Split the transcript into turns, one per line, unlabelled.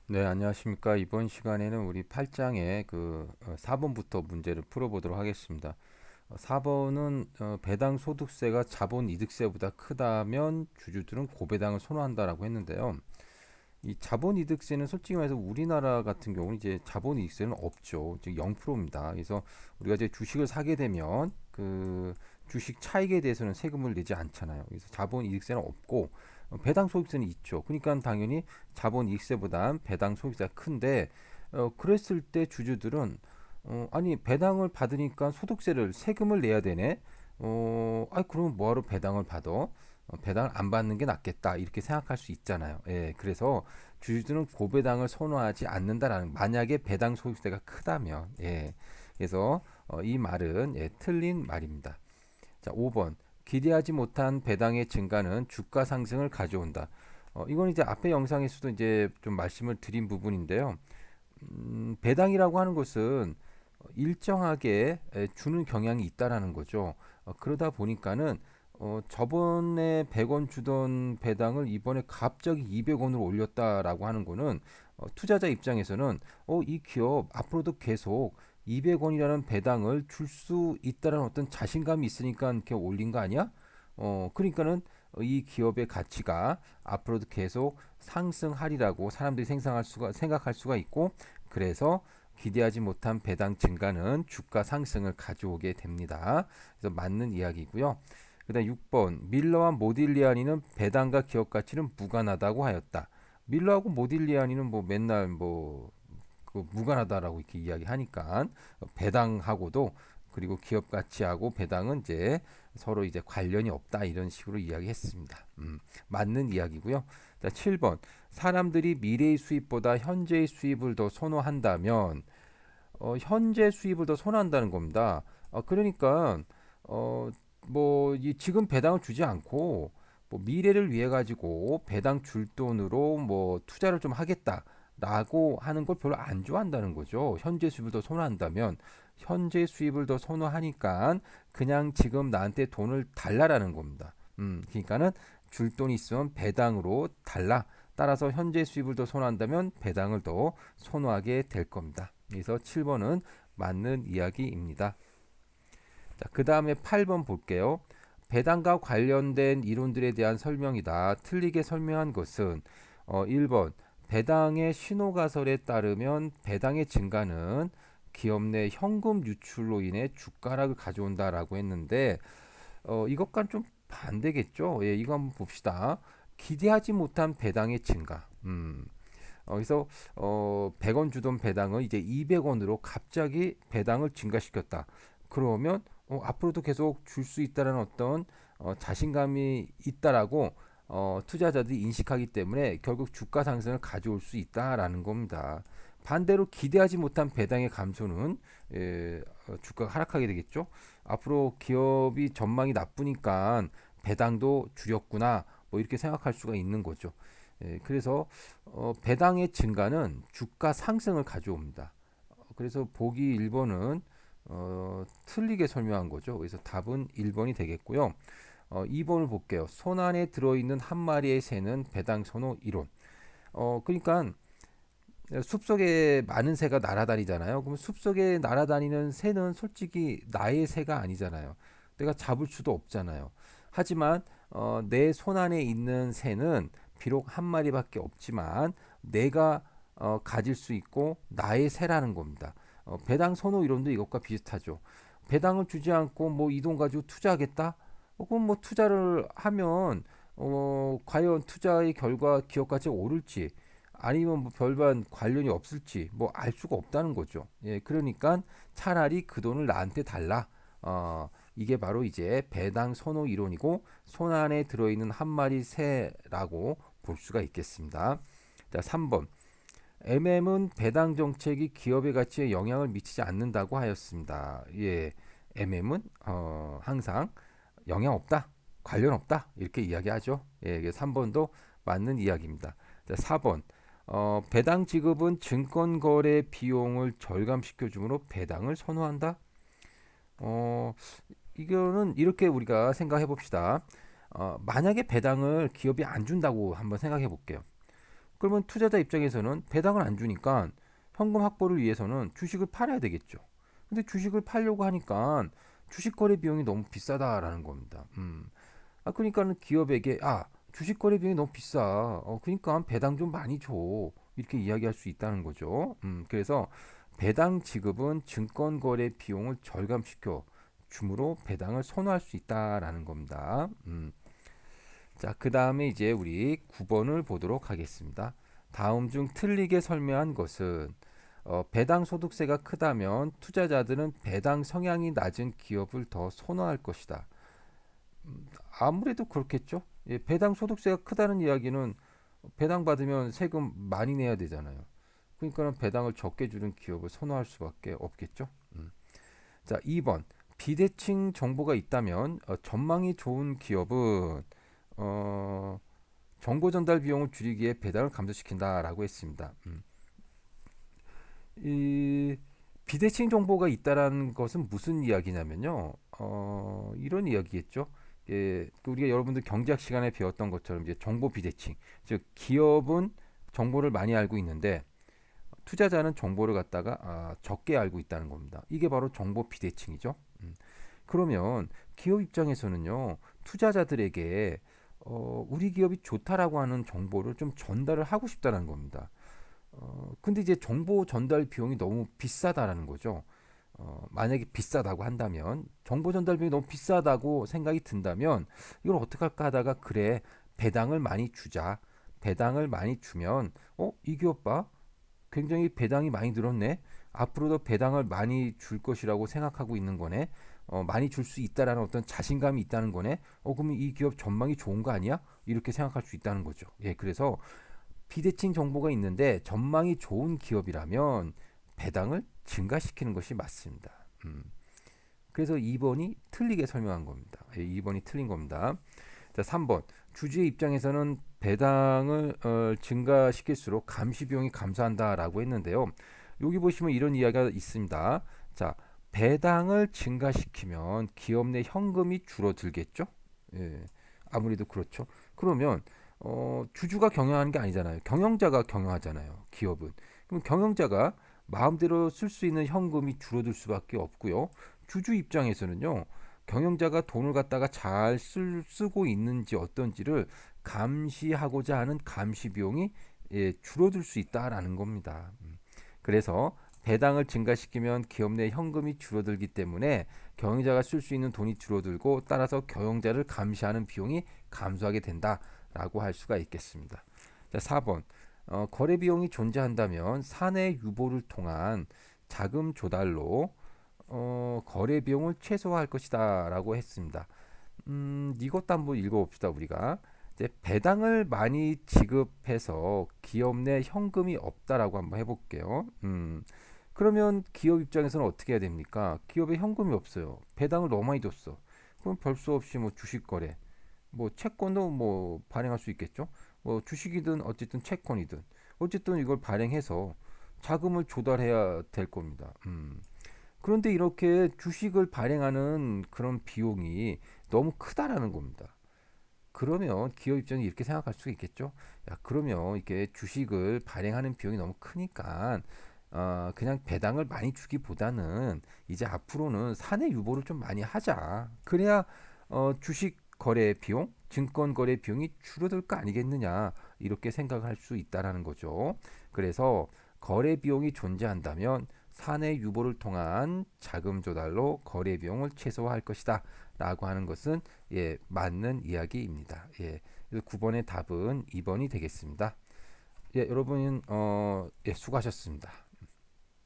네, 안녕하십니까. 이번 시간에는 우리 8장의 4번부터 문제를 풀어보도록 하겠습니다. 4번은 배당 소득세가 자본 이득세보다 크다면 주주들은 고배당을 선호한다라고 했는데요. 이 자본 이득세는 솔직히 말해서 우리나라 같은 경우는 이제 자본 이익세는 없죠. 즉 0%입니다. 그래서 우리가 이제 주식을 사게 되면 그 주식 차익에 대해서는 세금을 내지 않잖아요. 그래서 자본 이익세는 없고 배당 소득세는 있죠. 그러니까 당연히 자본 이익세보단 배당 소득세가 큰데 그랬을 때 주주들은 아니 배당을 받으니까 소득세를 세금을 내야 되네. 그러면 뭐하러 배당을 받아? 배당을 안 받는 게 낫겠다 이렇게 생각할 수 있잖아요. 예, 그래서 주주들은 고배당을 선호하지 않는다라는 만약에 배당 소득세가 크다면 그래서 이 말은 틀린 말입니다. 자, 5번 기대하지 못한 배당의 증가는 주가 상승을 가져온다. 이건 이제 앞의 영상에서도 이제 좀 말씀을 드린 부분인데요. 배당이라고 하는 것은 일정하게 주는 경향이 있다라는 거죠. 그러다 보니까는 저번에 100원 주던 배당을 이번에 갑자기 200원으로 올렸다라고 하는 거는 투자자 입장에서는 이 기업 앞으로도 계속 200원이라는 배당을 줄 수 있다는 어떤 자신감이 있으니까 이렇게 올린 거 아니야? 그러니까는 이 기업의 가치가 앞으로도 계속 상승하리라고 사람들이 생각할 수가 있고 그래서 기대하지 못한 배당 증가는 주가 상승을 가져오게 됩니다. 그래서 맞는 이야기고요. 그다음 6번 밀러와 모딜리아니는 배당과 기업 가치는 무관하다고 하였다. 밀러하고 모딜리아니는 뭐 맨날 무관하다라고 이렇게 이야기하니까 배당하고도 그리고 기업 가치하고 배당은 이제 서로 이제 관련이 없다 이런 식으로 이야기했습니다. 맞는 이야기고요. 자, 7번 사람들이 미래의 수입보다 현재의 수입을 더 선호한다면 현재 수입을 더 선호한다는 겁니다. 그러니까 어, 이 지금 배당을 주지 않고 뭐 미래를 위해 가지고 배당 줄 돈으로 뭐 투자를 좀 하겠다라고 하는 걸 별로 안 좋아한다는 거죠. 현재 수입을 더 선호한다면 현재 수입을 더 선호하니까 그냥 지금 나한테 돈을 달라라는 겁니다. 그러니까는 줄 돈이 있으면 배당으로 달라. 따라서 현재 수입을 더 선호한다면 배당을 더 선호하게 될 겁니다. 그래서 7번은 맞는 이야기입니다. 자, 그 다음에 8번 볼게요. 배당과 관련된 이론들에 대한 설명이다. 틀리게 설명한 것은 1번 배당의 신호가설에 따르면 배당의 증가는 기업 내 현금 유출로 인해 주가락을 가져온다라고 했는데 이것과는 좀 반대겠죠. 예, 이거 한번 봅시다. 기대하지 못한 배당의 증가. 그래서 100원 주던 배당을 이제 200원으로 갑자기 배당을 증가시켰다. 그러면 앞으로도 계속 줄 수 있다는 어떤 자신감이 있다라고 투자자들이 인식하기 때문에 결국 주가 상승을 가져올 수 있다라는 겁니다. 반대로 기대하지 못한 배당의 감소는 주가가 하락하게 되겠죠. 앞으로 기업이 전망이 나쁘니까 배당도 줄였구나 뭐 이렇게 생각할 수가 있는 거죠. 그래서 배당의 증가는 주가 상승을 가져옵니다. 그래서 보기 1번은 틀리게 설명한 거죠. 그래서 답은 1번이 되겠고요. 2번을 볼게요. 손 안에 들어있는 한 마리의 새는 배당 선호 이론. 그러니까 숲속에 많은 새가 날아다니잖아요. 그럼 숲속에 날아다니는 새는 솔직히 나의 새가 아니잖아요. 내가 잡을 수도 없잖아요. 하지만 내 손 안에 있는 새는 비록 한 마리밖에 없지만 내가 가질 수 있고 나의 새라는 겁니다. 배당 선호 이론도 이것과 비슷하죠. 배당을 주지 않고 뭐 이 돈 가지고 투자하겠다? 그럼 뭐 투자를 하면 과연 투자의 결과 기업 가치가 오를지 아니면 뭐 별반 관련이 없을지 뭐 알 수가 없다는 거죠. 예, 그러니까 차라리 그 돈을 나한테 달라. 이게 바로 이제 배당 선호 이론이고 손 안에 들어있는 한 마리 새라고 볼 수가 있겠습니다. 자, 3번. MM은 배당 정책이 기업의 가치에 영향을 미치지 않는다고 하였습니다. 예, MM은 항상 영향 없다, 관련 없다 이렇게 이야기하죠. 예, 3번도 맞는 이야기입니다. 자, 4번. 배당 지급은 증권 거래 비용을 절감시켜 주므로 배당을 선호한다. 어, 이거는 이렇게 우리가 생각해 봅시다. 만약에 배당을 기업이 안 준다고 한번 생각해 볼게요. 그러면 투자자 입장에서는 배당을 안 주니까 현금 확보를 위해서는 주식을 팔아야 되겠죠. 근데 주식을 팔려고 하니까 주식 거래 비용이 너무 비싸다라는 겁니다. 그러니까는 기업에게 주식 거래 비용이 너무 비싸. 그러니까 배당 좀 많이 줘. 이렇게 이야기할 수 있다는 거죠. 그래서 배당 지급은 증권 거래 비용을 절감시켜 주므로 배당을 선호할 수 있다라는 겁니다. 자, 그 다음에 이제 우리 9번을 보도록 하겠습니다. 다음 중 틀리게 설명한 것은 배당 소득세가 크다면 투자자들은 배당 성향이 낮은 기업을 더 선호할 것이다. 아무래도 그렇겠죠. 예, 배당 소득세가 크다는 이야기는 배당 받으면 세금 많이 내야 되잖아요. 그러니까 배당을 적게 주는 기업을 선호할 수밖에 없겠죠. 자, 2번. 비대칭 정보가 있다면 전망이 좋은 기업은 어, 정보 전달 비용을 줄이기에 배당을 감소시킨다라고 했습니다. 이 비대칭 정보가 있다라는 것은 무슨 이야기냐면요. 이런 이야기겠죠. 예, 우리가 여러분들 경제학 시간에 배웠던 것처럼 이제 정보 비대칭, 즉 기업은 정보를 많이 알고 있는데 투자자는 정보를 갖다가 적게 알고 있다는 겁니다. 이게 바로 정보 비대칭이죠. 그러면 기업 입장에서는요, 투자자들에게 우리 기업이 좋다라고 하는 정보를 좀 전달을 하고 싶다는 겁니다. 근데 이제 정보 전달 비용이 너무 비싸다라는 거죠. 만약에 비싸다고 한다면, 정보 전달 비용이 너무 비싸다고 생각이 든다면, 이걸 어떻게 할까 하다가, 그래, 배당을 많이 주자. 배당을 많이 주면, 이 기업 봐. 굉장히 배당이 많이 늘었네. 앞으로도 배당을 많이 줄 것이라고 생각하고 있는 거네. 많이 줄 수 있다라는 어떤 자신감이 있다는 거네. 그러면 이 기업 전망이 좋은 거 아니야? 이렇게 생각할 수 있다는 거죠. 예, 그래서 비대칭 정보가 있는데 전망이 좋은 기업이라면 배당을 증가시키는 것이 맞습니다. 그래서 2번이 틀리게 설명한 겁니다. 예, 2번이 틀린 겁니다. 자, 3번. 주주의 입장에서는 배당을 증가시킬수록 감시 비용이 감소한다라고 했는데요. 여기 보시면 이런 이야기가 있습니다. 자, 배당을 증가시키면 기업 내 현금이 줄어들겠죠? 예, 아무래도 그렇죠. 그러면 주주가 경영하는 게 아니잖아요. 경영자가 경영하잖아요. 기업은. 그럼 경영자가 마음대로 쓸 수 있는 현금이 줄어들 수밖에 없고요. 주주 입장에서는요. 경영자가 돈을 갖다가 잘 쓰고 있는지 어떤지를 감시하고자 하는 감시 비용이 줄어들 수 있다라는 겁니다. 그래서 배당을 증가시키면 기업 내 현금이 줄어들기 때문에 경영자가 쓸 수 있는 돈이 줄어들고 따라서 경영자를 감시하는 비용이 감소하게 된다라고 할 수가 있겠습니다. 자, 4번. 거래 비용이 존재한다면 사내 유보를 통한 자금 조달로 거래 비용을 최소화할 것이다라고 했습니다. 이것도 한번 읽어봅시다. 우리가 이제 배당을 많이 지급해서 기업 내 현금이 없다라고 한번 해볼게요. 그러면 기업 입장에서는 어떻게 해야 됩니까? 기업에 현금이 없어요. 배당을 너무 많이 줬어. 그럼 별 수 없이 뭐 주식 거래, 뭐 채권도 뭐 발행할 수 있겠죠. 뭐 주식이든 어쨌든 채권이든 어쨌든 이걸 발행해서 자금을 조달해야 될 겁니다. 그런데 이렇게 주식을 발행하는 그런 비용이 너무 크다라는 겁니다. 그러면 기업 입장에 이렇게 생각할 수가 있겠죠. 야, 그러면 이게 주식을 발행하는 비용이 너무 크니까 그냥 배당을 많이 주기보다는 이제 앞으로는 사내 유보를 좀 많이 하자. 그래야 주식 거래 비용, 증권 거래 비용이 줄어들 거 아니겠느냐 이렇게 생각할 수 있다라는 거죠. 그래서 거래 비용이 존재한다면 사내 유보를 통한 자금 조달로 거래 비용을 최소화할 것이다. 라고 하는 것은 맞는 이야기입니다. 그래서 9번의 답은 2번이 되겠습니다. 여러분 수고하셨습니다.